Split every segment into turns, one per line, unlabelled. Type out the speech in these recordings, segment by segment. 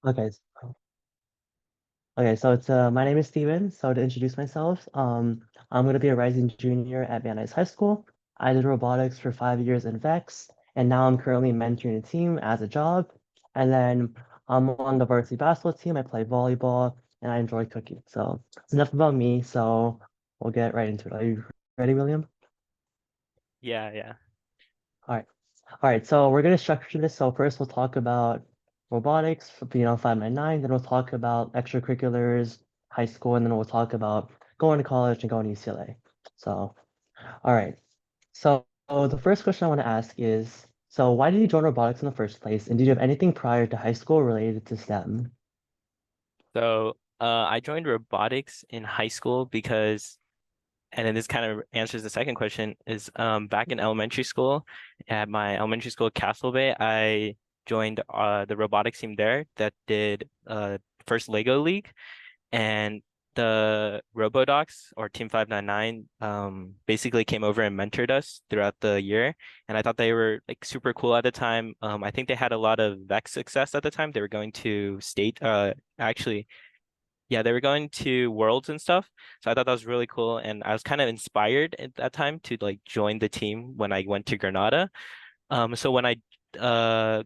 Okay. Okay, so it's my name is Steven. So to introduce myself, I'm gonna be a rising junior at Van Nuys High School. I did robotics for 5 years in VEX, and now I'm currently mentoring a team as a job. And then I'm on the varsity basketball team. I play volleyball, and I enjoy cooking. So it's enough about me. So we'll get right into it. Are you ready, William?
Yeah, yeah.
All right. All right, so we're gonna structure this. So first we'll talk about robotics, 599, then we'll talk about extracurriculars, high school, and then we'll talk about going to college and going to UCLA. So, all right. So the first question I want to ask is, so why did you join robotics in the first place? And did you have anything prior to high school related to STEM?
So, I joined robotics in high school because, and then this kind of answers the second question, is back in elementary school, at my elementary school, Castle Bay, I joined the robotics team there that did first Lego League. And the RoboDocs or Team 599 basically came over and mentored us throughout the year. And I thought they were like super cool at the time. I think they had a lot of VEX success at the time. They were going to state actually yeah, they were going to worlds and stuff. So I thought that was really cool. And I was kind of inspired at that time to like join the team when I went to Granada. So when I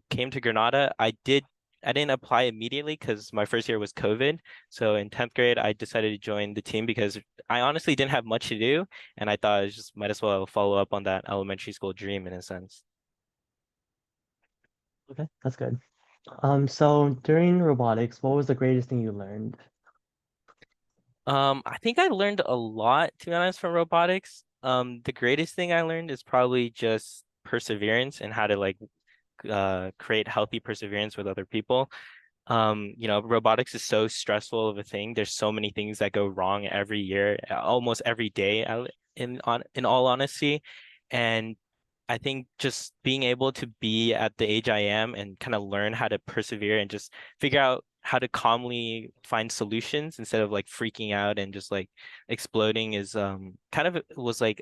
came to Granada, I didn't apply immediately because my first year was COVID. So in 10th grade, I decided to join the team because I honestly didn't have much to do, and I thought I just might as well follow up on that elementary school dream in a sense.
Okay, that's good. So during robotics, what was the greatest thing you learned?
I think I learned a lot, to be honest, from robotics. The greatest thing I learned is probably just perseverance and how to like create healthy perseverance with other people. Robotics is so stressful of a thing. There's so many things that go wrong every year, almost every day, in all honesty. And I think just being able to be at the age I am and kind of learn how to persevere and just figure out how to calmly find solutions instead of like freaking out and just like exploding is kind of was like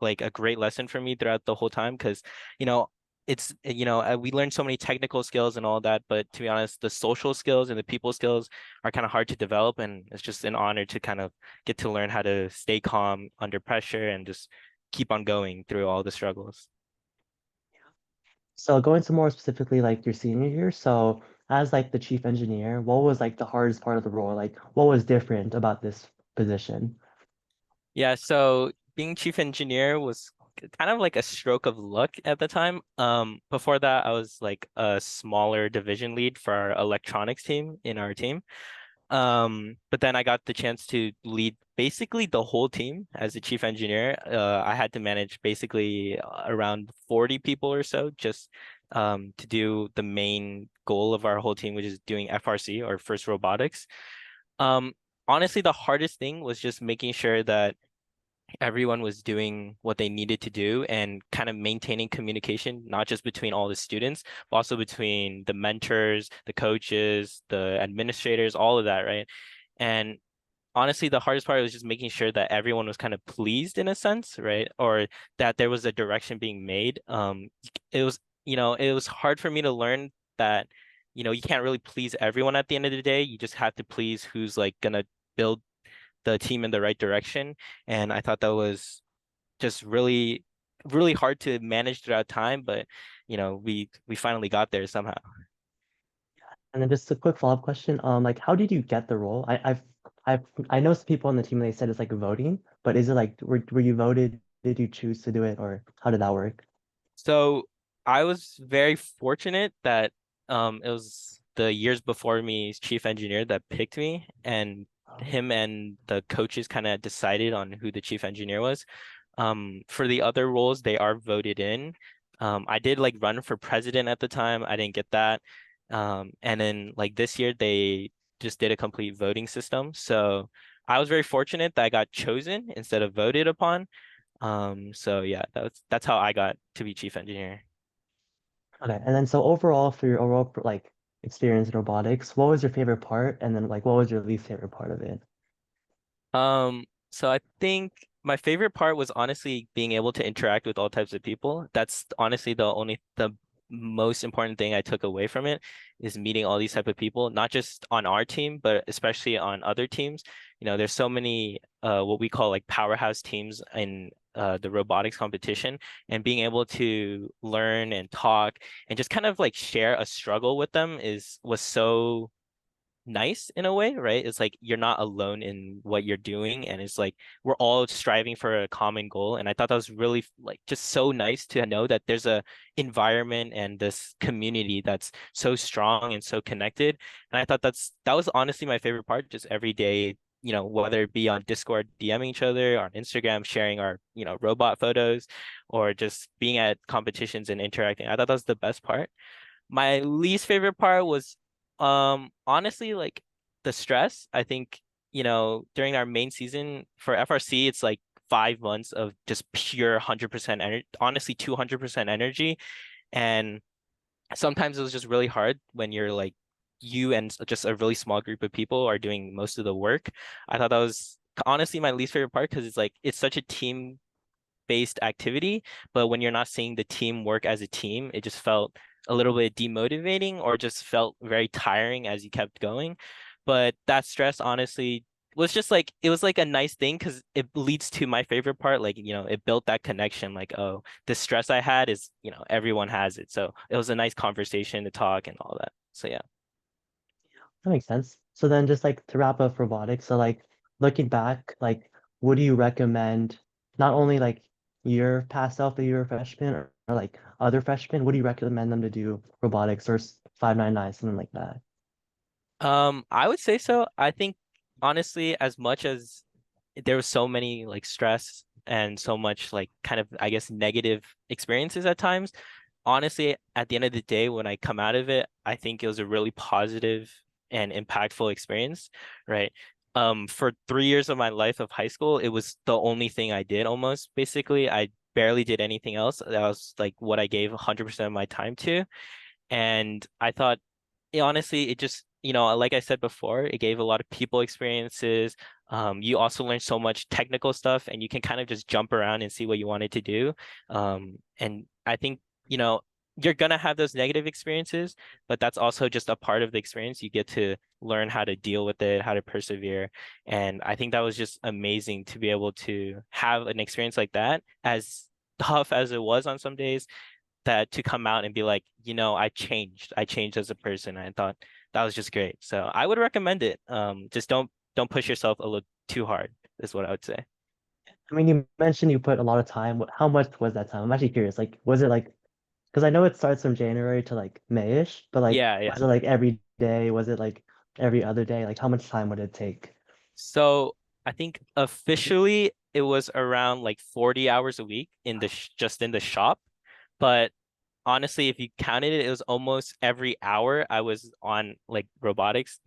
like a great lesson for me throughout the whole time because you know we learned so many technical skills and all that, but to be honest, the social skills and the people skills are kind of hard to develop, and it's just an honor to kind of get to learn how to stay calm under pressure and just keep on going through all the struggles.
So going to more specifically like your senior year, so as like the chief engineer, what was like the hardest part of the role? Like what was different about this position?
Yeah, so being chief engineer was kind of like a stroke of luck at the time. Before that, I was like a smaller division lead for our electronics team in our team. But then I got the chance to lead basically the whole team as the chief engineer. I had to manage basically around 40 people or so just to do the main goal of our whole team, which is doing FRC or first robotics. Um, Honestly, the hardest thing was just making sure that everyone was doing what they needed to do and kind of maintaining communication, not just between all the students, but also between the mentors, the coaches, the administrators, all of that, right? And honestly, the hardest part was just making sure that everyone was kind of pleased in a sense, right? Or that there was a direction being made. It was, it was hard for me to learn that, you can't really please everyone at the end of the day. You just have to please who's like gonna build the team in the right direction. And I thought that was just really, really hard to manage throughout time, but we finally got there somehow.
And then just a quick follow-up question, like how did you get the role? I know some people on the team they said it's like voting, but is it like were you voted? Did you choose to do it or how did that work?
So I was very fortunate that it was the years before me's chief engineer that picked me, and
Oh,
him and the coaches kind of decided on who the chief engineer was. For the other roles, they are voted in. I did like run for president at the time. I didn't get that. And then like this year, they just did a complete voting system. So I was very fortunate that I got chosen instead of voted upon. So yeah, that's how I got to be chief engineer.
okay. And then so overall for your overall like experience in robotics, what was your favorite part? And then like what was your least favorite part of it?
So I think my favorite part was honestly being able to interact with all types of people. That's honestly the most important thing I took away from it is meeting all these type of people, not just on our team, but especially on other teams. There's so many what we call like powerhouse teams in the robotics competition, and being able to learn and talk and just kind of like share a struggle with them was so nice in a way, right? It's like you're not alone in what you're doing, and it's like we're all striving for a common goal. And I thought that was really like just so nice to know that there's a environment and this community that's so strong and so connected. And I thought that was honestly my favorite part, just every day, whether it be on Discord DMing each other, on Instagram sharing our, robot photos, or just being at competitions and interacting. I thought that was the best part. My least favorite part was honestly like the stress. I think, during our main season for FRC, it's like 5 months of just pure 100% energy, honestly 200% energy. And sometimes it was just really hard when you're like you and just a really small group of people are doing most of the work. I thought that was honestly my least favorite part because it's such a team based activity, but when you're not seeing the team work as a team, it just felt a little bit demotivating or just felt very tiring as you kept going. But that stress honestly was just like it was like a nice thing because it leads to my favorite part. Like, it built that connection, like, oh, the stress I had is, everyone has it. So it was a nice conversation to talk and all that. So yeah.
That makes sense. So then just like to wrap up robotics, so like looking back, like would you recommend not only like your past self that you were a freshman or like other freshmen, would you recommend them to do robotics or 599, something like that?
I would say so. I think honestly, as much as there was so many like stress and so much like kind of, I guess, negative experiences at times, honestly, at the end of the day, when I come out of it, I think it was a really positive and impactful experience, right? For 3 years of my life of high school, it was the only thing I did almost. Basically, I barely did anything else. That was like what I gave 100% of my time to. And I thought honestly, it just, like I said before, it gave a lot of people experiences. You also learn so much technical stuff, and you can kind of just jump around and see what you wanted to do. And I think, you're gonna have those negative experiences, but that's also just a part of the experience. You get to learn how to deal with it, how to persevere. And I think that was just amazing to be able to have an experience like that, as tough as it was on some days, that to come out and be like, I changed as a person. I thought that was just great. So I would recommend it. Just don't push yourself a little too hard, is what I would say.
I mean, you mentioned you put a lot of time. How much was that time? I'm actually curious. Like, was it like, because I know it starts from January to like Mayish, but like,
Yeah, yeah.
was it like every day? Was it like every other day? Like, how much time would it take?
So I think officially it was around like 40 hours a week in the just in the shop, but honestly, if you counted it, it was almost every hour I was on like robotics.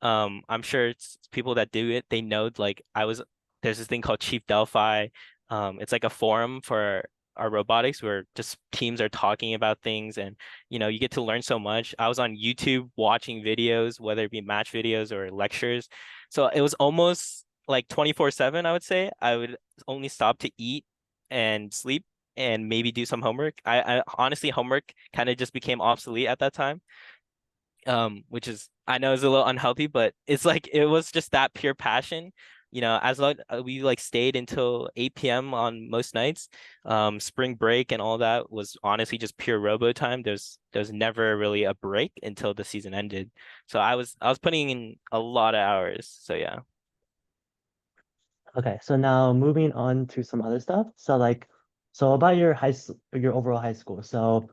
I'm sure it's people that do it, they know like there's this thing called Chief Delphi. It's like a forum for our robotics where just teams are talking about things, and you get to learn so much. I was on YouTube watching videos, whether it be match videos or lectures. So it was almost like 24/7, I would say. I would only stop to eat and sleep and maybe do some homework. I honestly, homework kind of just became obsolete at that time. Which is, I know, is a little unhealthy, but it's like it was just that pure passion. As long we like stayed until 8 p.m. on most nights. Spring break and all that was honestly just pure robo time. There's never really a break until the season ended. So I was putting in a lot of hours. So yeah.
Okay, so now moving on to some other stuff. So like, so about your your overall high school. So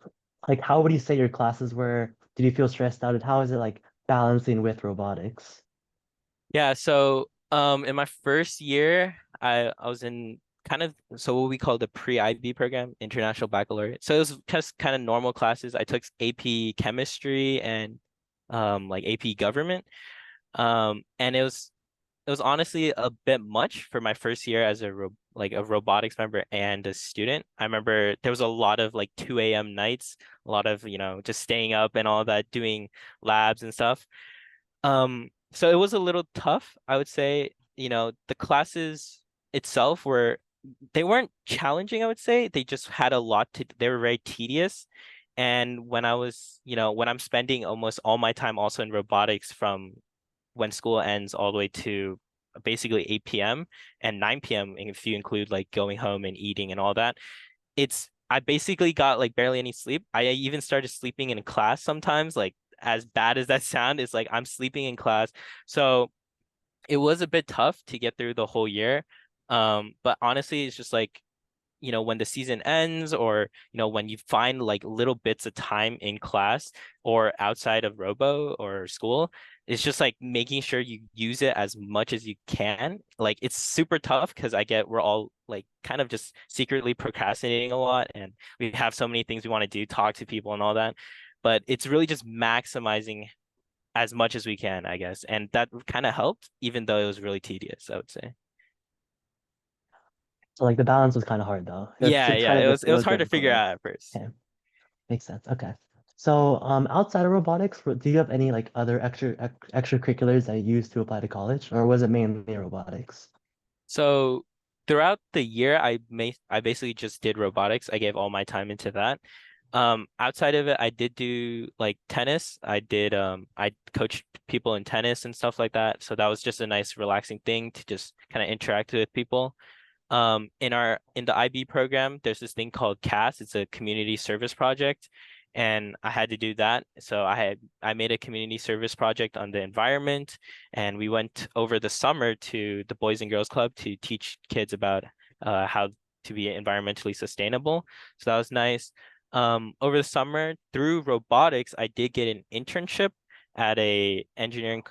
like, how would you say your classes were? Did you feel stressed out? And how is it like balancing with robotics?
Yeah, so in my first year, I was in kind of so what we call the pre-IB program, International Baccalaureate. So it was just kind of normal classes. I took AP Chemistry and like AP Government. And it was honestly a bit much for my first year as like a robotics member and a student. I remember there was a lot of like 2 a.m. nights, a lot of, just staying up and all that, doing labs and stuff. So it was a little tough, I would say. The classes itself they weren't challenging, I would say. They just had a lot they were very tedious. And when I was, when I'm spending almost all my time also in robotics from when school ends all the way to basically 8 p.m. and 9 p.m. if you include like going home and eating and all that, I basically got like barely any sleep. I even started sleeping in class sometimes, like as bad as that sound, it's like I'm sleeping in class. So it was a bit tough to get through the whole year. But honestly, it's just like, when the season ends or, when you find like little bits of time in class or outside of robo or school, it's just like making sure you use it as much as you can. Like it's super tough because we're all like kind of just secretly procrastinating a lot and we have so many things we want to do, talk to people and all that. But it's really just maximizing as much as we can, I guess. And that kind of helped, even though it was really tedious, I would say.
So like the balance was kind of hard though.
Yeah,
It's
yeah,
kind of
it was hard to
difficult,
figure
right?
out at first.
Okay, makes sense. Okay. So outside of robotics, do you have any like other extracurriculars that you used to apply to college, or was it mainly robotics?
So throughout the year, I basically just did robotics. I gave all my time into that. Outside of it, I did do like tennis. I coached people in tennis and stuff like that. So that was just a nice relaxing thing to just kind of interact with people. In the IB program, there's this thing called CAS. It's a community service project, and I had to do that. So I made a community service project on the environment, and we went over the summer to the Boys and Girls Club to teach kids about how to be environmentally sustainable. So that was nice. Over the summer, through robotics, I did get an internship at a engineering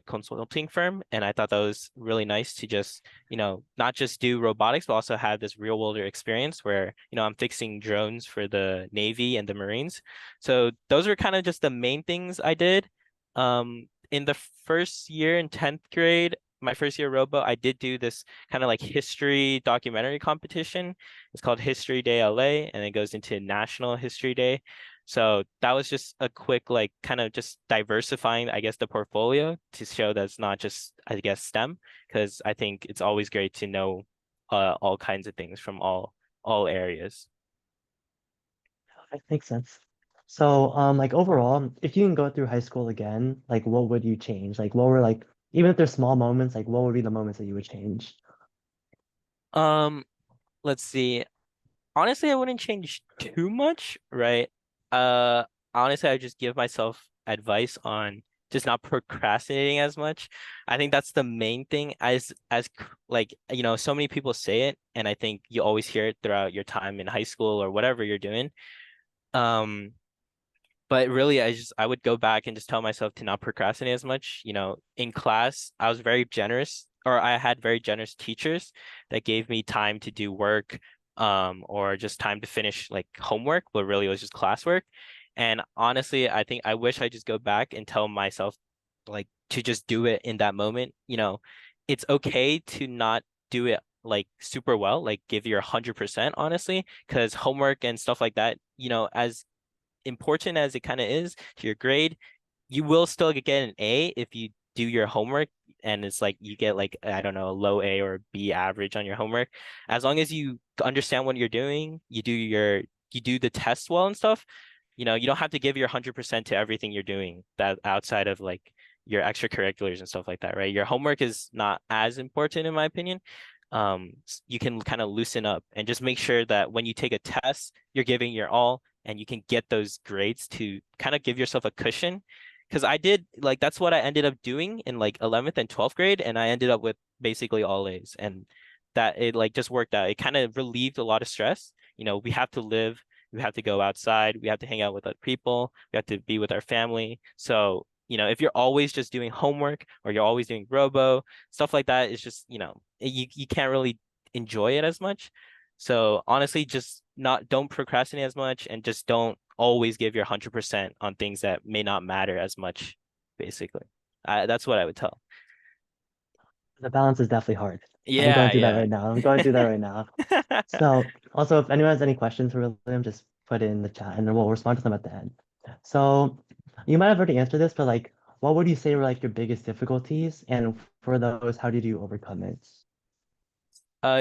consulting firm, and I thought that was really nice to just not just do robotics, but also have this real world experience where, I'm fixing drones for the Navy and the Marines. So those are kind of just the main things I did. In the first year in 10th grade, my first year robo, I did do this kind of like history documentary competition. It's called History Day LA, and it goes into National History Day. So that was just a quick, like, kind of just diversifying, I guess, the portfolio to show that it's not just, I guess, STEM, because I think it's always great to know all kinds of things from all areas.
That makes sense. So like overall, if you can go through high school again, like what would you change? Like what were like even if there's small moments, like what would be the moments that you would change?
Um, let's see. Honestly, I wouldn't change too much, right? Uh, Honestly, I would just give myself advice on just not procrastinating as much. I think that's the main thing. Like, so many people say it, and I think you always hear it throughout your time in high school or whatever you're doing. Um, but really, I would go back and just tell myself to not procrastinate as much. In class, I was very generous, or I had very generous teachers that gave me time to do work, or just time to finish like homework, but really it was just classwork. And honestly, I think I wish I just go back and tell myself like to just do it in that moment. It's okay to not do it like super well, like give your 100%, honestly, because homework and stuff like that, as important as it kind of is to your grade, you will still get an A if you do your homework and it's like you get like, I don't know, a low A or a B average on your homework. As long as you understand what you're doing, you do the test well and stuff, you don't have to give your 100% to everything you're doing that outside of like your extracurriculars and stuff like that, right? Your homework is not as important in my opinion. You can kind of loosen up and just make sure that when you take a test, you're giving your all and you can get those grades to kind of give yourself a cushion. Because I did like that's what I ended up doing in like 11th and 12th grade, and I ended up with basically all A's, and that it like just worked out. It kind of relieved a lot of stress. We have to live, we have to go outside, we have to hang out with other people, we have to be with our family. So, if you're always just doing homework or you're always doing robo, stuff like that, it's just, you can't really enjoy it as much. So honestly, just not don't procrastinate as much and just don't always give your 100% on things that may not matter as much, basically. That's what I would tell.
The balance is definitely hard. I'm going
Yeah,
through that
yeah.
right now. I'm going through that right now. So also if anyone has any questions for William, just put it in the chat and then we'll respond to them at the end. So you might have already answered this, but like what would you say were like your biggest difficulties? And for those, how did you overcome it?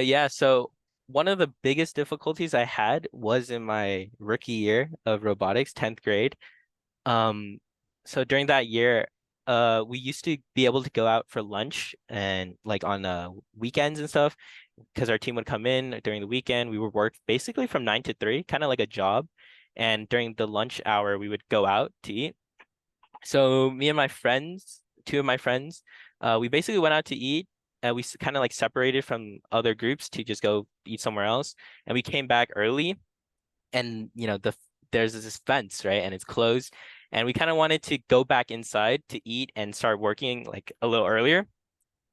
Yeah, so one of the biggest difficulties I had was in my rookie year of robotics, 10th grade. Um, so during that year, we used to be able to go out for lunch and like on weekends and stuff, because our team would come in during the weekend. We would work basically from 9 to 3, kind of like a job. And during the lunch hour, we would go out to eat. So me and my friends, two of my friends, we basically went out to eat. And we kind of like separated from other groups to just go eat somewhere else. And we came back early, and there's this fence, right? And it's closed. And we kind of wanted to go back inside to eat and start working like a little earlier.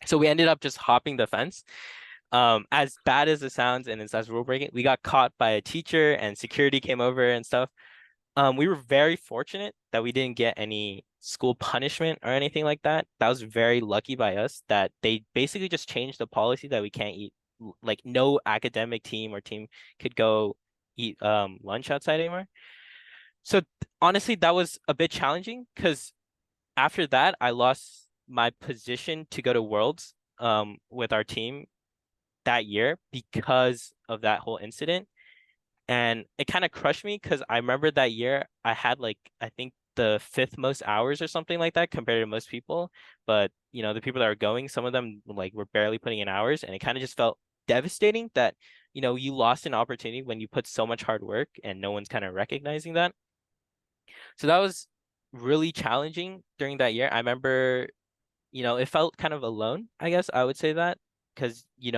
So we ended up just hopping the fence. As bad as it sounds and as rule breaking, we got caught by a teacher and security came over and stuff. We were very fortunate that we didn't get any school punishment or anything like that. That was very lucky by us that they basically just changed the policy that we can't eat, like no academic team or team could go eat lunch outside anymore. So honestly, that was a bit challenging because after that, I lost my position to go to Worlds with our team that year because of that whole incident. And it kind of crushed me because I remember that year I had like I think the fifth most hours or something like that compared to most people. But the people that are going, some of them like were barely putting in hours, and it kind of just felt devastating that you lost an opportunity when you put so much hard work and no one's kind of recognizing that. So that was really challenging during that year. I remember, it felt kind of alone, I guess I would say that, because you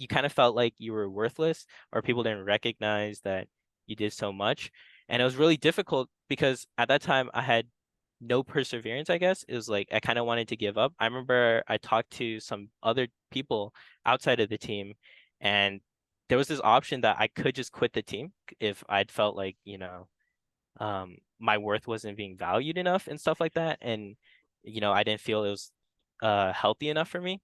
kind of felt like you were worthless or people didn't recognize that you did so much. And it was really difficult because at that time I had no perseverance, I guess. It was like I kind of wanted to give up. I remember I talked to some other people outside of the team, and there was this option that I could just quit the team if I'd felt like, my worth wasn't being valued enough and stuff like that. And, I didn't feel it was healthy enough for me.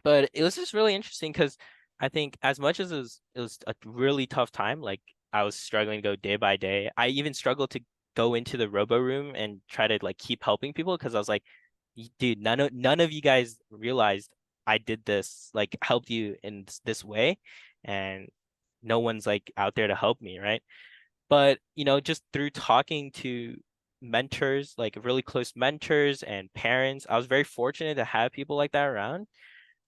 But it was just really interesting because I think as much as it was a really tough time, like I was struggling to go day by day. I even struggled to go into the robo room and try to like keep helping people because I was like, Dude, none of you guys realized I did this, like helped you in this way, and no one's like out there to help me, right?" But, just through talking to mentors, like really close mentors and parents, I was very fortunate to have people like that around.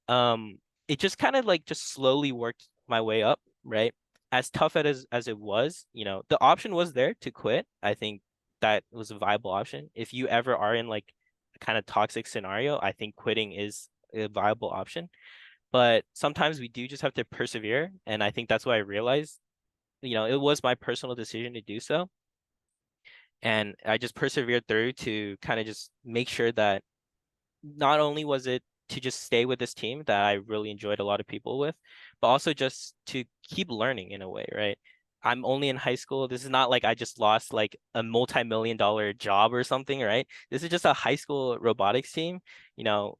um it just kind of like just slowly worked my way up, right? As tough as it was, the option was there to quit. I think that was a viable option. If you ever are in like a kind of toxic scenario, I think quitting is a viable option. But sometimes we do just have to persevere, and I think that's what I realized. It was my personal decision to do so, and I just persevered through to kind of just make sure that not only was it to just stay with this team that I really enjoyed a lot of people with, but also just to keep learning in a way, right? I'm only in high school. This is not like I just lost like a multi-million-dollar job or something, right? This is just a high school robotics team. You know,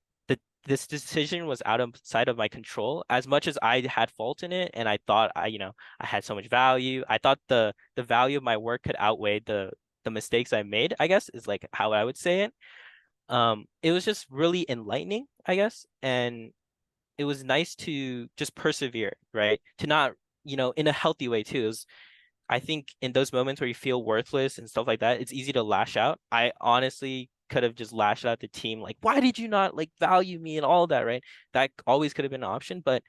this decision was outside of my control. As much as I had fault in it, and I thought I had so much value. I thought the value of my work could outweigh the mistakes I made, I guess, is like how I would say it. It was just really enlightening, I guess, and it was nice to just persevere, right? To not, in a healthy way too. I think in those moments where you feel worthless and stuff like that, it's easy to lash out. I honestly could have just lashed out at the team, like, why did you not like value me and all that, right? That always could have been an option, but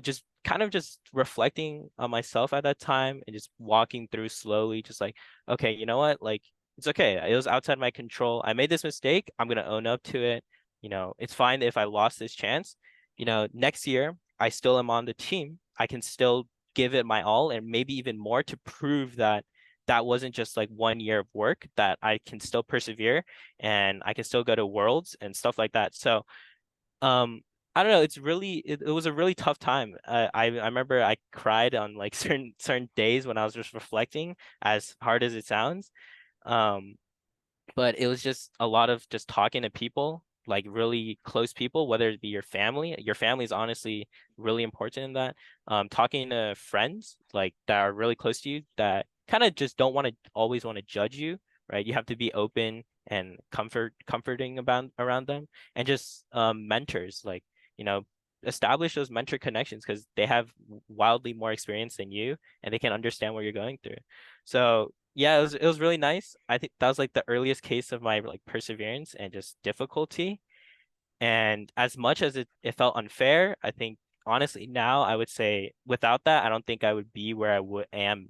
just kind of just reflecting on myself at that time and just walking through slowly, just like, okay, you know what? Like, it's okay. It was outside my control. I made this mistake. I'm gonna own up to it. It's fine if I lost this chance. Next year I still am on the team. I can still give it my all and maybe even more to prove that that wasn't just like 1 year of work, that I can still persevere and I can still go to worlds and stuff like that. So um, I don't know. It was a really tough time. I remember I cried on like certain days when I was just reflecting, as hard as it sounds. Um, but it was just a lot of just talking to people, like really close people, whether it be your family. Your family is honestly really important in that. Talking to friends like that are really close to you that kind of just don't want to always want to judge you, right? You have to be open and comforting about around them, and just mentors like you know establish those mentor connections because they have wildly more experience than you and they can understand what you're going through. So yeah, it was really nice. I think that was like the earliest case of my like perseverance and just difficulty. And as much as it felt unfair, I think honestly now I would say without that, I don't think I would be where I would am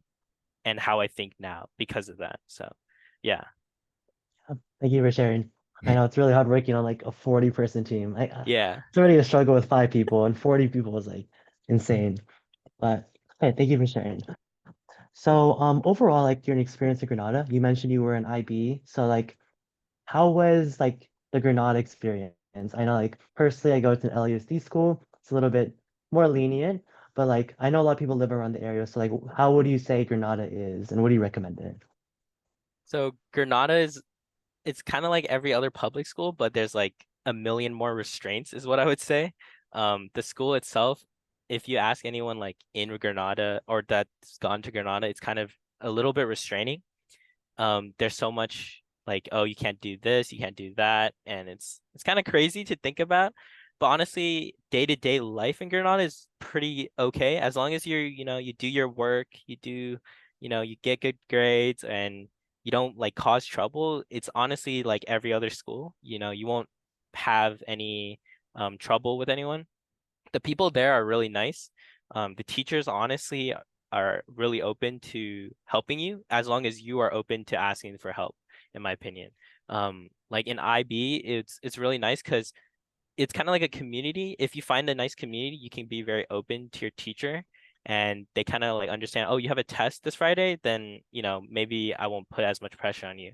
and how I think now because of that. So yeah.
Thank you for sharing. I know it's really hard working on like a 40-person team.
Yeah.
It's already a struggle with 5 people, and 40 people is like insane. But hey, thank you for sharing. So, overall, like your experience in Granada, you mentioned you were an IB. So, like, how was like the Granada experience? I know, like, personally, I go to an LUSD school. It's a little bit more lenient, but like, I know a lot of people live around the area. So, like, how would you say Granada is, and what do you recommend it?
So Granada is it's kind of like every other public school, but there's like a million more restraints, is what I would say. The school itself, if you ask anyone like in Granada or that's gone to Granada, it's kind of a little bit restraining. There's so much like, oh, you can't do this, you can't do that, and it's kind of crazy to think about. But honestly, day-to-day life in Granada is pretty okay as long as you do your work, you get good grades and you don't like cause trouble. It's honestly like every other school. You won't have any trouble with anyone. The people there are really nice. The teachers honestly are really open to helping you as long as you are open to asking for help, in my opinion. Like in IB, it's really nice because it's kind of like a community. If you find a nice community, you can be very open to your teacher and they kind of like understand, oh, you have a test this Friday, then maybe I won't put as much pressure on you.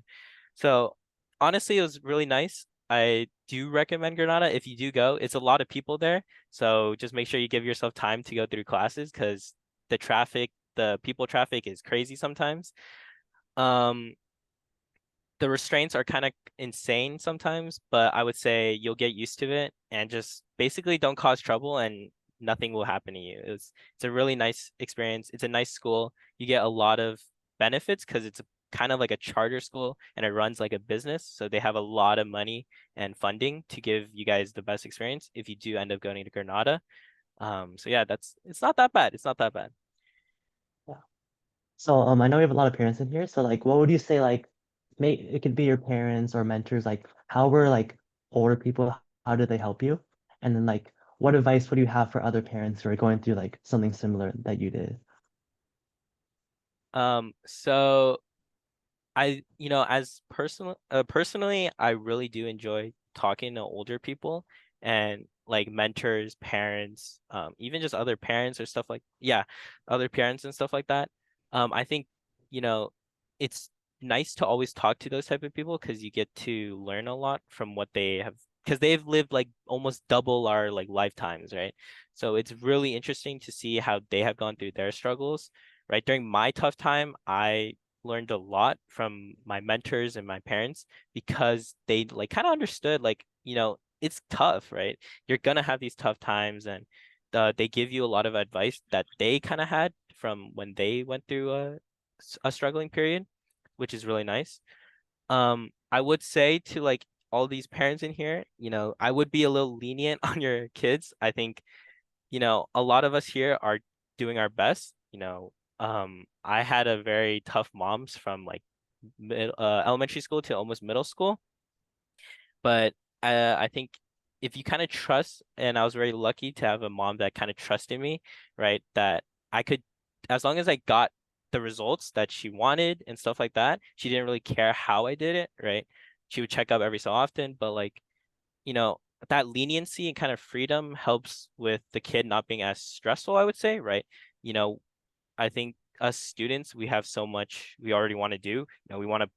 So honestly, it was really nice. I do recommend Granada if you do go. It's a lot of people there, so just make sure you give yourself time to go through classes because the people traffic is crazy sometimes. Um, the restraints are kind of insane sometimes, but I would say you'll get used to it and just basically don't cause trouble and nothing will happen to you. It's a really nice experience. It's a nice school. You get a lot of benefits because it's kind of like a charter school and it runs like a business. So they have a lot of money and funding to give you guys the best experience if you do end up going to Granada. So yeah, it's not that bad. It's not that bad.
Yeah. So, I know we have a lot of parents in here. So, like, what would you say, like, it could be your parents or mentors, like, how were like older people, how did they help you? And then, like, what advice would you have for other parents who are going through like something similar that you did?
So as personally, I really do enjoy talking to older people and like mentors, parents, even just other parents or stuff like, yeah, other parents and stuff like that. I think, you know, it's nice to always talk to those type of people because you get to learn a lot from what they have, because they've lived like almost double our like lifetimes, right? So it's really interesting to see how they have gone through their struggles, right? During my tough time, I learned a lot from my mentors and my parents because they like kind of understood like it's tough, right? You're gonna have these tough times and they give you a lot of advice that they kind of had from when they went through a struggling period, which is really nice. I would say to like all these parents in here, I would be a little lenient on your kids. I think a lot of us here are doing our best. I had a very tough moms from like elementary school to almost middle school, but I think if you kind of trust, and I was very lucky to have a mom that kind of trusted me, right? That I could, as long as I got the results that she wanted and stuff like that, she didn't really care how I did it, right? She would check up every so often, but like you know, that leniency and kind of freedom helps with the kid not being as stressful, I would say, right? You know, I think us students, we have so much we already want to do. We want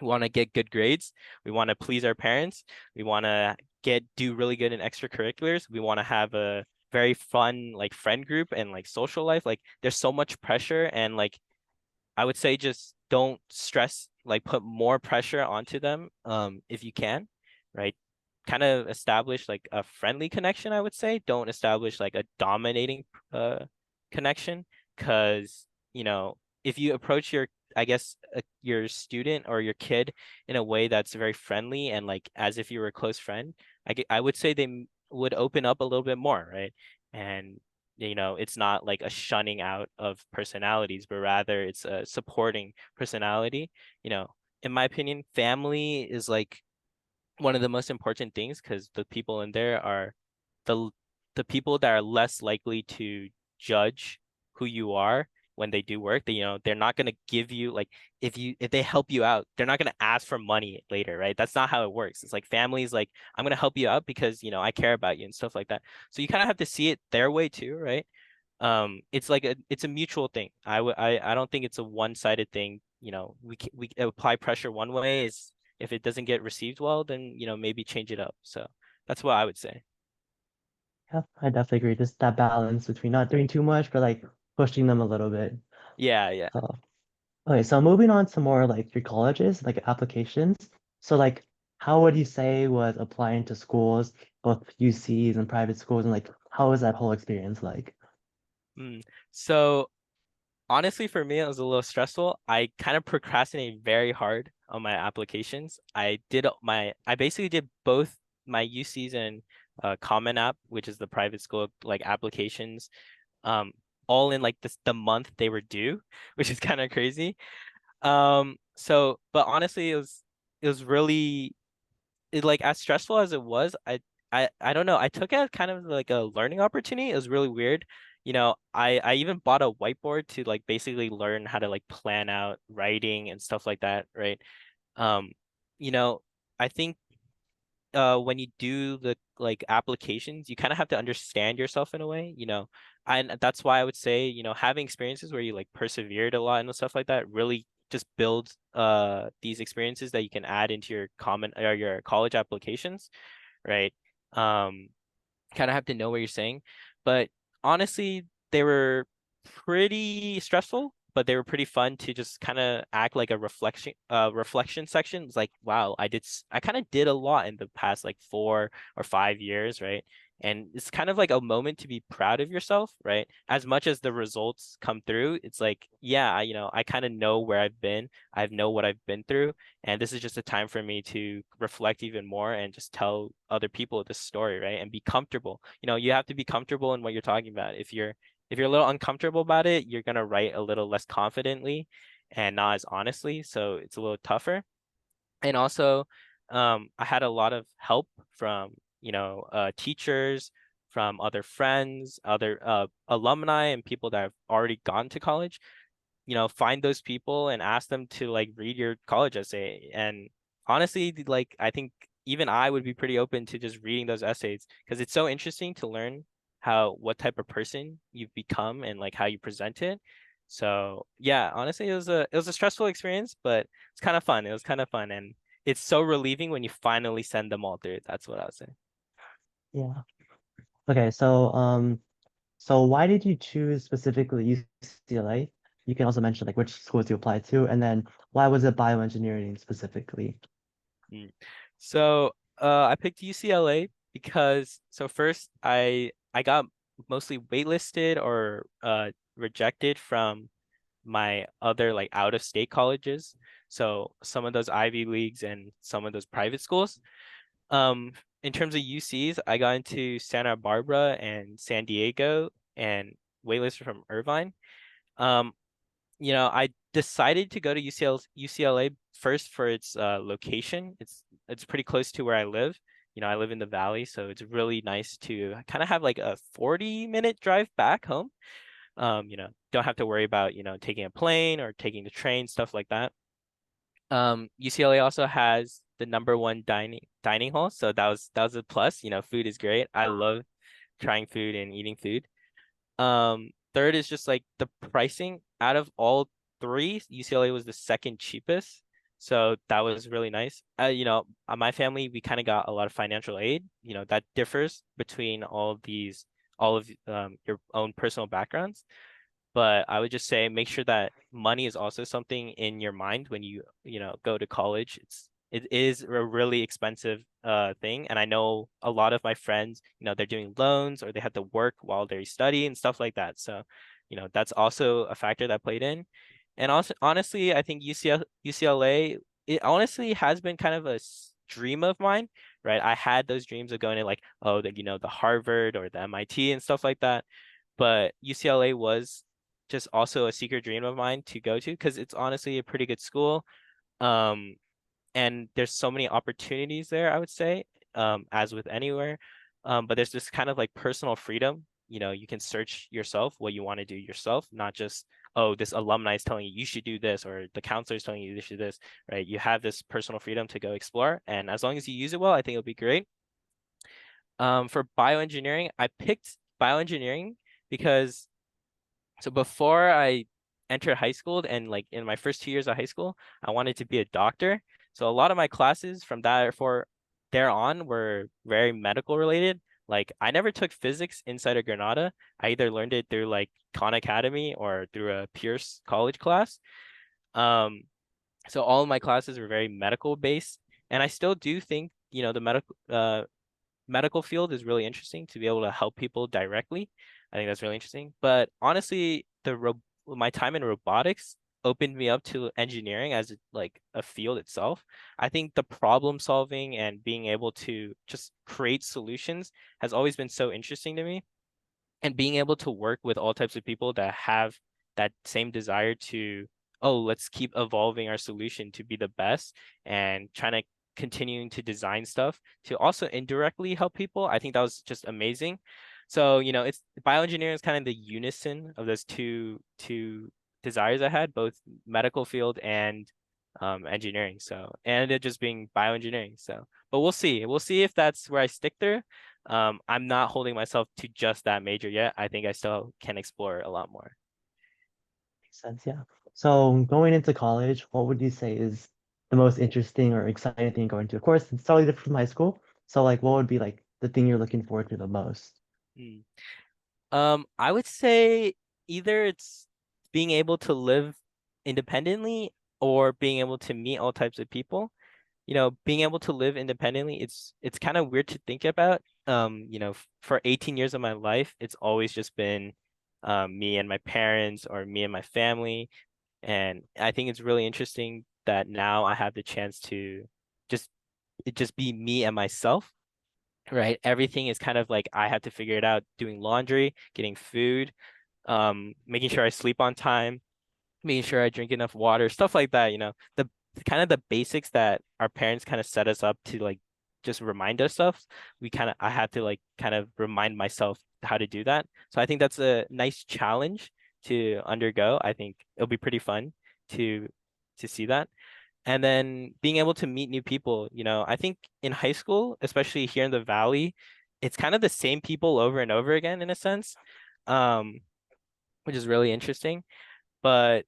to get good grades. We want to please our parents. We want to do really good in extracurriculars. We want to have a very fun like friend group and like social life. Like there's so much pressure and like I would say just don't stress, like put more pressure onto them if you can, right? Kind of establish like a friendly connection, I would say. Don't establish like a dominating connection because, if you approach I guess, your student or your kid in a way that's very friendly and like as if you were a close friend, I would say would open up a little bit more, right? And it's not like a shunning out of personalities, but rather it's a supporting personality. You know, in my opinion, family is like one of the most important things because the people in there are the the people that are less likely to judge who you are when they do work. They're not gonna give you like if they help you out, they're not gonna ask for money later, right? That's not how it works. It's like families like I'm gonna help you out because I care about you and stuff like that. So you kind of have to see it their way too, right? It's like it's a mutual thing. I don't think it's a one-sided thing. We apply pressure one way is if it doesn't get received well, then maybe change it up. So that's what I would say.
Yeah, I definitely agree. Just that balance between not doing too much, but like pushing them a little bit.
Yeah, yeah.
So, okay, so moving on to more like your colleges, like applications. So like, how would you say was applying to schools, both UCs and private schools, and like, how was that whole experience like?
Mm. So honestly, for me, it was a little stressful. I kind of procrastinated very hard on my applications. I basically did both my UCs and Common App, which is the private school like applications, um, all in like the month they were due, which is kind of crazy. But honestly, it was really like as stressful as it was, I don't know. I took it as kind of like a learning opportunity. It was really weird. I even bought a whiteboard to like basically learn how to like plan out writing and stuff like that, right? Um, you know, I think when you do the like applications, you kind of have to understand yourself in a way, and that's why I would say, having experiences where you like persevered a lot and stuff like that really just builds these experiences that you can add into your common or your college applications, right? Um, kind of have to know what you're saying. But honestly, they were pretty stressful, but they were pretty fun to just kind of act like a reflection section. It's like, wow, I kind of did a lot in the past like 4 or 5 years, right? And it's kind of like a moment to be proud of yourself, right? As much as the results come through, it's like, yeah, I kind of know where I've been. I know what I've been through, and this is just a time for me to reflect even more and just tell other people this story, right? And be comfortable. You have to be comfortable in what you're talking about. If you're a little uncomfortable about it, you're gonna write a little less confidently and not as honestly. So it's a little tougher. And also, I had a lot of help from, teachers, from other friends, other alumni, and people that have already gone to college. Find those people and ask them to like read your college essay. And honestly, like I think even I would be pretty open to just reading those essays because it's so interesting to learn what type of person you've become and like how you present it. So yeah, honestly, it was a stressful experience, but it's kind of fun. It was kind of fun, and it's so relieving when you finally send them all through. That's what I was saying.
Yeah. Okay, so why did you choose specifically UCLA? You can also mention like which schools you applied to, and then why was it bioengineering specifically?
Mm. So I picked UCLA because first I got mostly waitlisted or rejected from my other like out of state colleges. So some of those Ivy Leagues and some of those private schools. Um, in terms of UCs, I got into Santa Barbara and San Diego and waitlisted from Irvine. Um, I decided to go to UCLA first for its location. It's pretty close to where I live. I live in the valley, so it's really nice to kind of have like a 40-minute drive back home. Don't have to worry about, taking a plane or taking the train, stuff like that. UCLA also has the number one dining hall, so that was a plus. Food is great. I love trying food and eating food. Third is just like the pricing. Out of all three, UCLA was the second cheapest. So that was really nice. My family, we kind of got a lot of financial aid. That differs between all of your own personal backgrounds. But I would just say make sure that money is also something in your mind when you go to college. It is a really expensive thing. And I know a lot of my friends, they're doing loans or they have to work while they study and stuff like that. So, that's also a factor that played in. And also honestly, I think UCLA, it honestly has been kind of a dream of mine, right? I had those dreams of going to like, oh, the Harvard or the MIT and stuff like that. But UCLA was just also a secret dream of mine to go to because it's honestly a pretty good school. Um, and there's so many opportunities there, I would say, as with anywhere. But there's this kind of like personal freedom. You can search yourself what you want to do yourself, not just, oh, this alumni is telling you should do this, or the counselor is telling you should do this, right? You have this personal freedom to go explore. And as long as you use it well, I think it'll be great. For bioengineering, I picked bioengineering because so before I entered high school and like in my first 2 years of high school, I wanted to be a doctor. So a lot of my classes from that for there on were very medical related. Like I never took physics inside of Granada. I either learned it through like Khan Academy or through a Pierce college class. Um, so all of my classes were very medical based. And I still do think, the medical field is really interesting to be able to help people directly. I think that's really interesting. But honestly, my time in robotics opened me up to engineering as like a field itself. I think the problem solving and being able to just create solutions has always been so interesting to me. And being able to work with all types of people that have that same desire to, oh, let's keep evolving our solution to be the best and trying to continuing to design stuff to also indirectly help people. I think that was just amazing. So, it's bioengineering is kind of the unison of those two desires I had, both medical field and engineering. So, and it just being bioengineering. So, but we'll see. We'll see if that's where I stick there. I'm not holding myself to just that major yet. I think I still can explore a lot more.
Makes sense, yeah. So going into college, what would you say is the most interesting or exciting thing going to? Of course, it's totally different from high school. So like what would be like the thing you're looking forward to the most?
Mm. I would say either it's being able to live independently or being able to meet all types of people. Being able to live independently, it's kind of weird to think about. For 18 years of my life, it's always just been me and my parents or me and my family. And I think it's really interesting that now I have the chance to just it just be me and myself, right? Everything is kind of like I have to figure it out, doing laundry, getting food, making sure I sleep on time, making sure I drink enough water, stuff like that, the kind of the basics that our parents kind of set us up to like just remind us of. I had to like kind of remind myself how to do that. So I think that's a nice challenge to undergo. I think it'll be pretty fun to see that. And then being able to meet new people, I think in high school, especially here in the Valley, it's kind of the same people over and over again in a sense, um, which is really interesting. But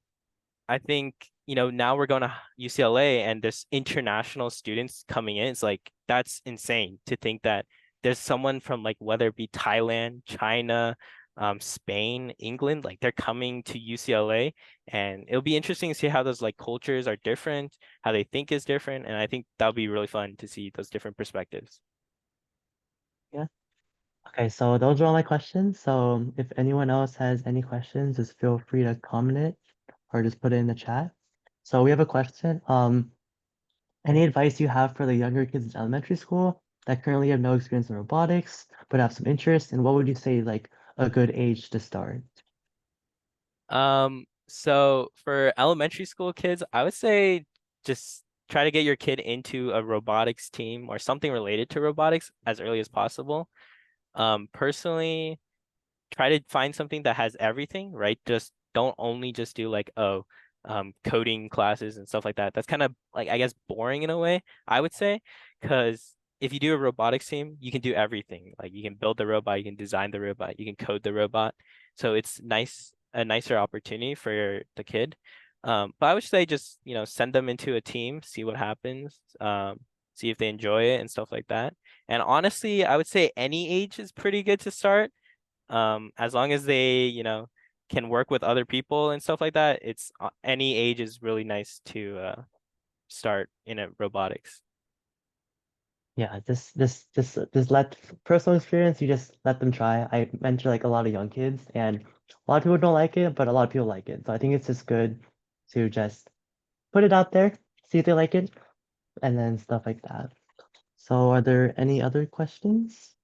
I think, now we're going to UCLA and there's international students coming in. It's like, that's insane to think that there's someone from like, whether it be Thailand, China, Spain, England, like they're coming to UCLA, and it'll be interesting to see how those like cultures are different, how they think is different. And I think that'll be really fun to see those different perspectives.
Yeah. Okay, so those are all my questions. So if anyone else has any questions, just feel free to comment it or just put it in the chat. So we have a question. Any advice you have for the younger kids in elementary school that currently have no experience in robotics but have some interest? And what would you say like a good age to start?
So for elementary school kids, I would say just try to get your kid into a robotics team or something related to robotics as early as possible. Personally, try to find something that has everything, right? Just don't only just do like, oh, coding classes and stuff like that. That's kind of like, I guess, boring in a way, I would say, because if you do a robotics team, you can do everything. Like you can build the robot, you can design the robot, you can code the robot. So it's a nicer opportunity for the kid. But I would say just, send them into a team, see what happens, see if they enjoy it and stuff like that. And honestly, I would say any age is pretty good to start, as long as they can work with other people and stuff like that. It's any age is really nice to start in a robotics.
Yeah, just let personal experience, you just let them try. I mentioned like a lot of young kids and a lot of people don't like it, but a lot of people like it. So I think it's just good to just put it out there, see if they like it, and then stuff like that. So are there any other questions?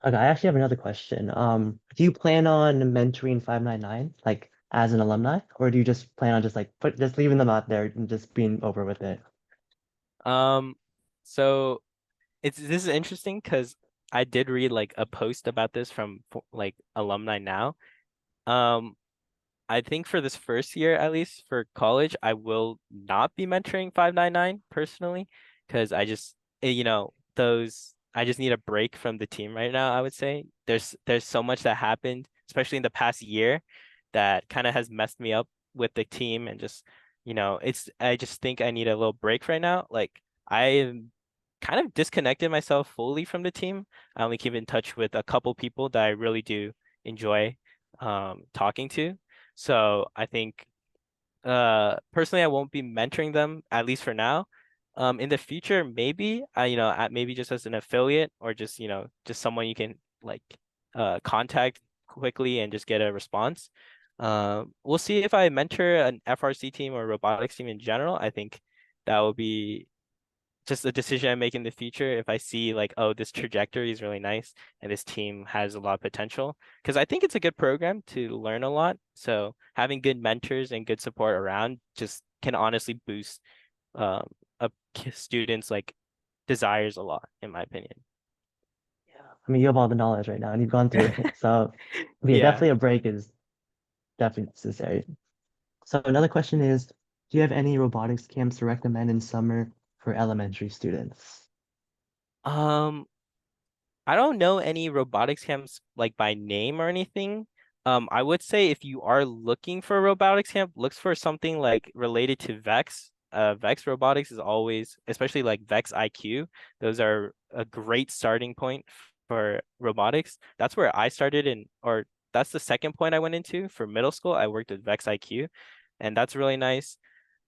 Okay, I actually have another question. Do you plan on mentoring 599 like as an alumni, or do you just plan on just like just leaving them out there and just being over with it?
Um, so this is interesting because I did read like a post about this from like alumni now. Um, I think for this first year, at least for college, I will not be mentoring 599 personally, because those I just need a break from the team right now, I would say. There's so much that happened, especially in the past year, that kind of has messed me up with the team and just, I just think I need a little break right now. Like I kind of disconnected myself fully from the team. I only keep in touch with a couple people that I really do enjoy talking to. So I think personally I won't be mentoring them at least for now. In the future, maybe maybe just as an affiliate or just just someone you can like contact quickly and just get a response. We'll see if I mentor an FRC team or robotics team in general. I think that will be just a decision I make in the future if I see like, oh, this trajectory is really nice and this team has a lot of potential. Because I think it's a good program to learn a lot. So having good mentors and good support around just can honestly boost um, a student's like desires a lot, in my opinion.
Yeah. I mean, you have all the knowledge right now and you've gone through it. So yeah,
Yeah.
definitely a break is definitely necessary. So another question is, do you have any robotics camps to recommend in summer for elementary students?
Um, I don't know any robotics camps like by name or anything. I would say if you are looking for a robotics camp, look for something like related to Vex. Vex robotics is always, especially like Vex IQ. Those are a great starting point for robotics. That's where I started or that's the second point I went into for middle school. I worked with Vex IQ, and that's really nice.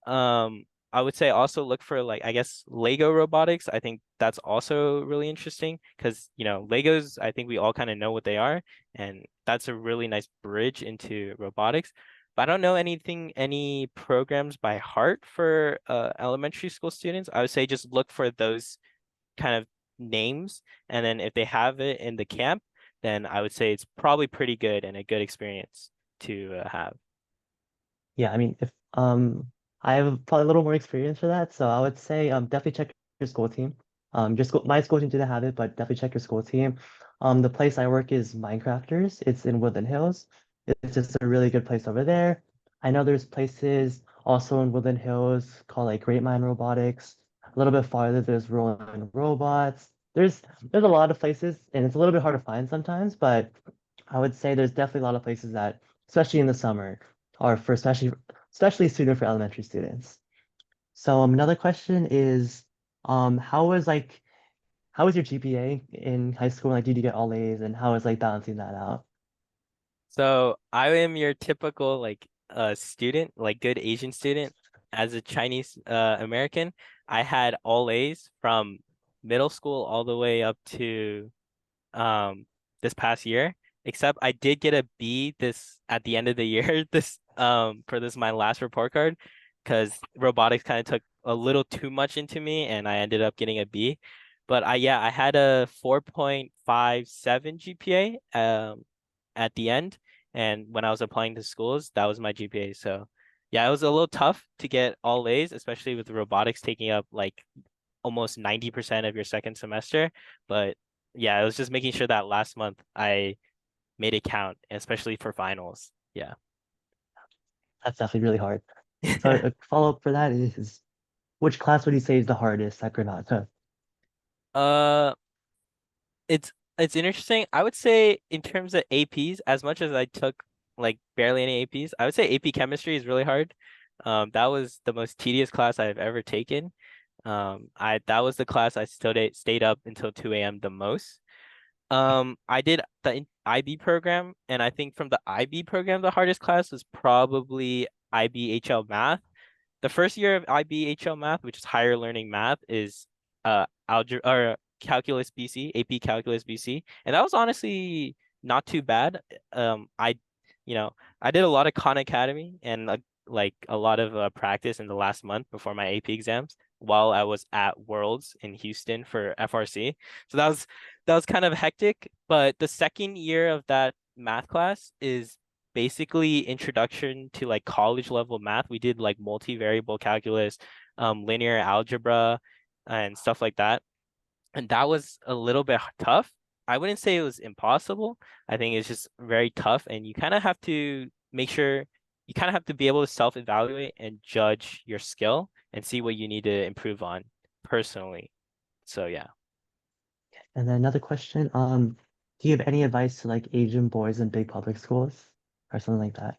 Um, I would say also look for like I guess Lego robotics. I think that's also really interesting because Legos, I think we all kind of know what they are, and that's a really nice bridge into robotics. But I don't know any programs by heart for elementary school students. I would say just look for those kind of names, and then if they have it in the camp, then I would say it's probably pretty good and a good experience to have.
Yeah, I mean, if I have probably a little more experience for that, so I would say definitely check your school team. Your school, my school team didn't have it, but definitely check your school team. The place I work is Minecrafters. It's in Woodland Hills. It's just a really good place over there. I know there's places also in Woodland Hills called like Great Mind Robotics. A little bit farther, there's Rolling Robots. There's a lot of places, and it's a little bit hard to find sometimes, but I would say there's definitely a lot of places that, especially in the summer, are for especially suited for elementary students. So another question is, how was how was your GPA in high school? Like, did you get all A's, and how was like balancing that out?
So I am your typical like student, like good Asian student. As a Chinese American, I had all A's from middle school all the way up to um this past year. Except I did get a B this at the end of the year this for this my last report card because robotics kind of took a little too much into me and I ended up getting a B. But I had a 4.57 GPA at the end, and when I was applying to schools, that was my GPA. So yeah, it was a little tough to get all A's, especially with robotics taking up like almost 90% of your second semester. But yeah, it was just making sure that last month I made it count, especially for finals. Yeah.
That's definitely really hard. So a follow-up for that is, which class would you say is the hardest at Granada?
Uh, it's interesting. I would say in terms of APs, as much as I took like barely any APs, I would say AP chemistry is really hard. That was the most tedious class I've ever taken. I that was the class I still stayed up until 2 a.m. the most. I did the IB program, and I think from the IB program, the hardest class was probably IBHL math. The first year of IBHL math, which is higher learning math, is algebra or calculus BC, AP calculus BC, and that was honestly not too bad. I, you know, I did a lot of Khan Academy and like a lot of practice in the last month before my AP exams while I was at Worlds in Houston for FRC. So that was kind of hectic. But the second year of that math class is basically introduction to like college level math. We did like multivariable calculus, linear algebra, and stuff like that. And that was a little bit tough. I wouldn't say it was impossible. I think it's just very tough, and you kind of have to make sure you kind of have to be able to self-evaluate and judge your skill and see what you need to improve on personally. So yeah.
And then another question, do you have any advice to like Asian boys in big public schools or something like that?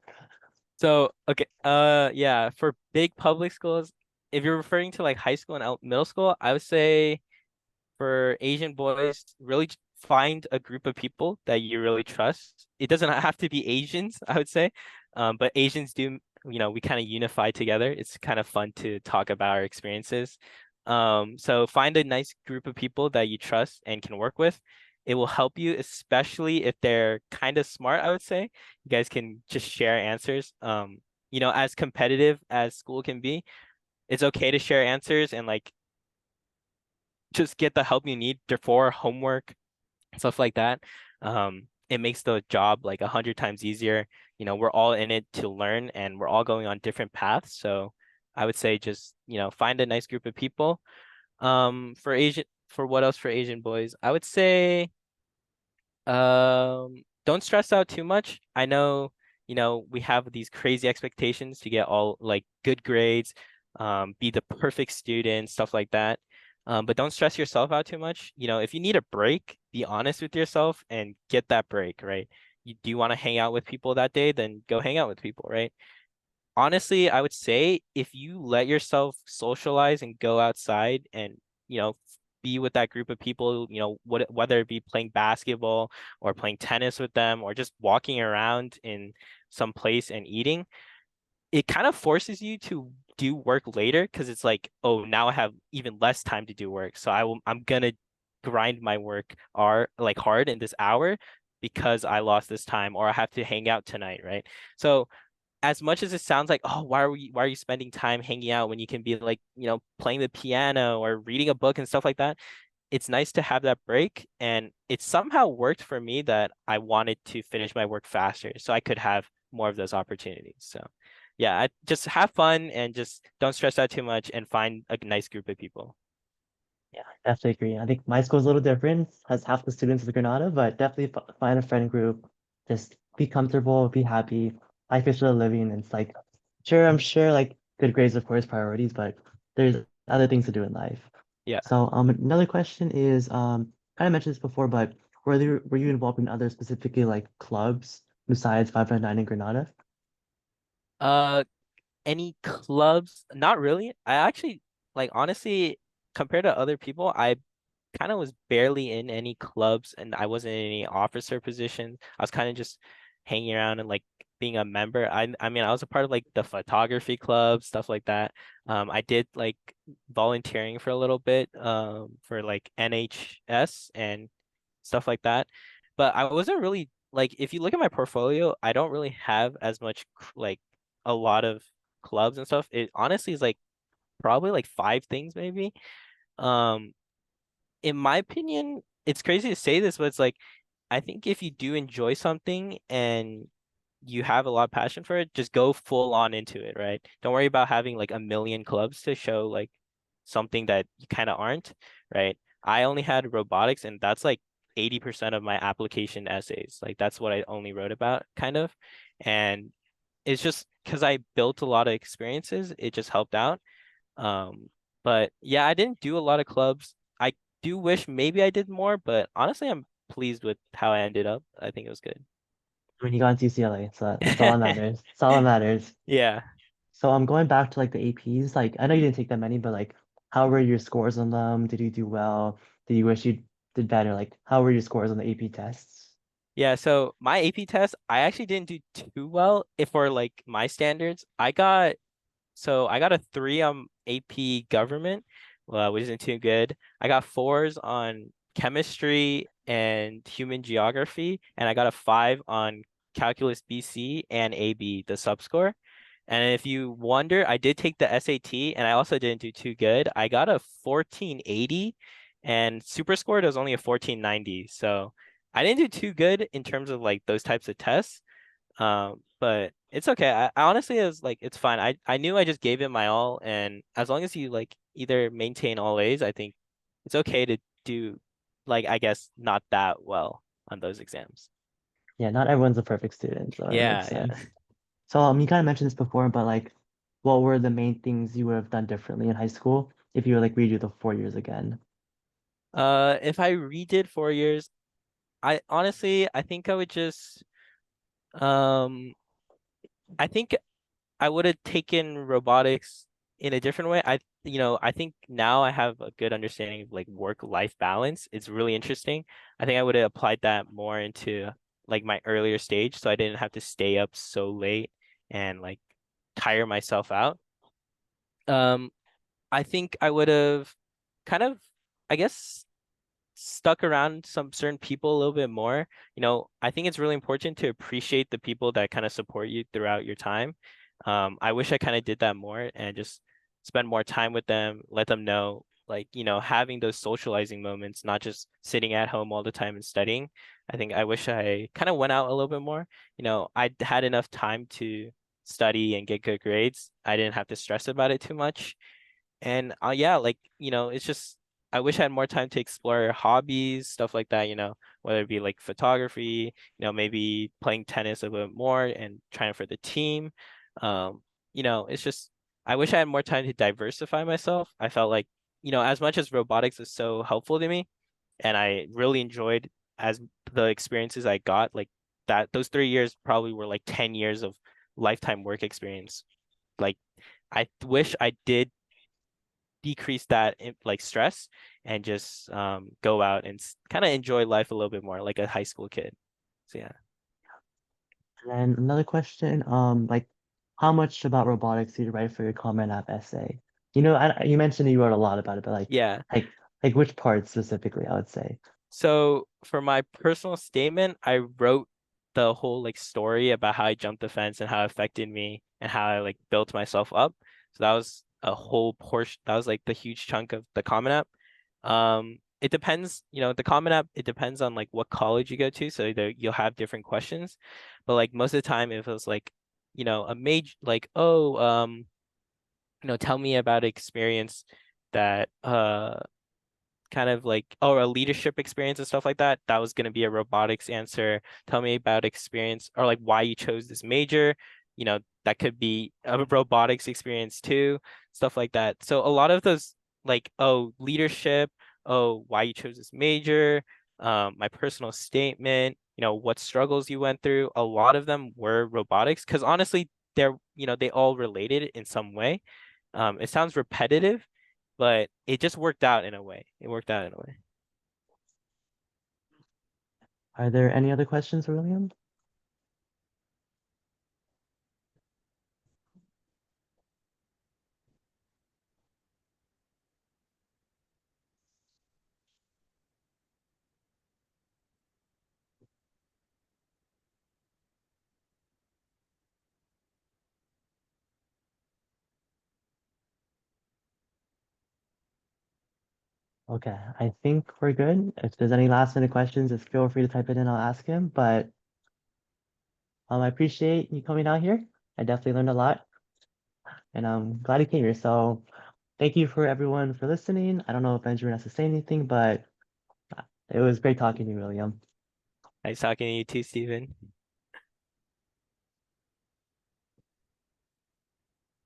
So okay, yeah, for big public schools, if you're referring to like high school and middle school, I would say for Asian boys, really find a group of people that you really trust. It doesn't have to be Asians, I would say, but Asians do, we kind of unify together. It's kind of fun to talk about our experiences. So find a nice group of people that you trust and can work with. It will help you, especially if they're kind of smart, I would say. You guys can just share answers. As competitive as school can be, it's okay to share answers and like just get the help you need for homework, stuff like that. It makes the job like 100 times easier. We're all in it to learn and we're all going on different paths. So I would say just, find a nice group of people. For what else for Asian boys? I would say don't stress out too much. I know, we have these crazy expectations to get all like good grades, be the perfect student, stuff like that. But don't stress yourself out too much. If you need a break, be honest with yourself and get that break, right? Do you want to hang out with people that day? Then go hang out with people, right? Honestly, I would say if you let yourself socialize and go outside and, be with that group of people, whether it be playing basketball or playing tennis with them or just walking around in some place and eating, it kind of forces you to do work later because it's like, oh, now I have even less time to do work. So I'm gonna grind my work hard in this hour because I lost this time or I have to hang out tonight, right? So as much as it sounds like, oh, why are you spending time hanging out when you can be like, playing the piano or reading a book and stuff like that? It's nice to have that break. And it somehow worked for me that I wanted to finish my work faster so I could have more of those opportunities. So yeah, just have fun and just don't stress out too much and find a nice group of people.
Yeah, definitely agree. I think my school's a little different, has half the students of Granada, but definitely find a friend group, just be comfortable, be happy. Life is still living. And it's like, sure, I'm sure like good grades, of course, priorities, but there's other things to do in life.
Yeah.
So another question is kind of mentioned this before, but were you involved in other specifically like clubs besides 599 in Granada?
Uh, any clubs? Not really. I actually like honestly, compared to other people, I kind of was barely in any clubs and I wasn't in any officer position. I was kind of just hanging around and like being a member. I mean, I was a part of like the photography club, stuff like that. I did like volunteering for a little bit, for like NHS and stuff like that. But I wasn't really like if you look at my portfolio, I don't really have as much like a lot of clubs and stuff. It honestly is like probably like five things maybe. Um, in my opinion, it's crazy to say this, but it's like I think if you do enjoy something and you have a lot of passion for it, just go full on into it, right? Don't worry about having like a million clubs to show like something that you kind of aren't, right? I only had robotics and that's like 80% of my application essays. Like that's what I only wrote about kind of. And it's just because I built a lot of experiences, it just helped out. Um, but yeah, I didn't do a lot of clubs. I do wish maybe I did more, but honestly, I'm pleased with how I ended up. I think it was good.
I mean, you got into UCLA, so that's all that matters. That's all that matters.
Yeah.
So I'm going back to like the APs. Like I know you didn't take that many, but like how were your scores on them? Did you do well? Did you wish you did better? Like how were your scores on the AP tests?
Yeah, so my AP test, I actually didn't do too well if for like my standards. I got a three on AP government, which isn't too good. I got fours on chemistry and human geography, and I got a 5 on calculus BC and AB, the subscore. And if you wonder, I did take the SAT and I also didn't do too good. I got a 1480 and super scored was only a 1490. So I didn't do too good in terms of like those types of tests. But it's okay. I honestly was like, it's fine. I knew I just gave it my all, and as long as you like either maintain all A's, I think it's okay to do like I guess not that well on those exams.
Yeah, not everyone's a perfect student, so it makes
Yeah, yeah.
sense. So you kind of mentioned this before, but like, what were the main things you would have done differently in high school if you were like redo the 4 years again?
If I redid 4 years, I honestly I think I would just um I think I would have taken robotics in a different way. I think now I have a good understanding of like work-life balance. It's really interesting. I think I would have applied that more into like my earlier stage, so I didn't have to stay up so late and like tire myself out. Um, I think I would have kind of, I guess, stuck around some certain people a little bit more. I think it's really important to appreciate the people that kind of support you throughout your time. I wish I kind of did that more and just spend more time with them, let them know, like, having those socializing moments, not just sitting at home all the time and studying. I think I wish I kind of went out a little bit more. I had enough time to study and get good grades. I didn't have to stress about it too much. And yeah, like, it's just I wish I had more time to explore hobbies, stuff like that, whether it be like photography, maybe playing tennis a bit more and trying for the team. Um, it's just I wish I had more time to diversify myself. I felt like, as much as robotics is so helpful to me and I really enjoyed as the experiences I got, like that those 3 years probably were like 10 years of lifetime work experience. Like I wish I did decrease that like stress and just go out and kind of enjoy life a little bit more like a high school kid. So yeah.
And then another question, like, how much about robotics did you write for your Common App essay? You mentioned that you wrote a lot about it, but
Yeah.
like, like which parts specifically, I would say.
So for my personal statement, I wrote the whole like story about how I jumped the fence and how it affected me and how I like built myself up. So that was a whole portion. That was like the huge chunk of the Common App. It depends, the Common App, it depends on like what college you go to. So you'll have different questions, but like most of the time, if it was like, a major like, oh, tell me about experience that kind of like or a leadership experience and stuff like that, that was going to be a robotics answer. Tell me about experience or like why you chose this major. That could be a robotics experience too, stuff like that. So a lot of those like, oh, leadership, oh, why you chose this major, my personal statement, what struggles you went through, a lot of them were robotics because honestly, they all related in some way. It sounds repetitive, but it just worked out in a way. It worked out in a way.
Are there any other questions, William? Okay, I think we're good. If there's any last minute questions, just feel free to type it in. I'll ask him. But I appreciate you coming out here. I definitely learned a lot, and I'm glad you came here. So thank you for everyone for listening. I don't know if Benjamin has to say anything, but it was great talking to you, William.
Nice talking to you too, Steven.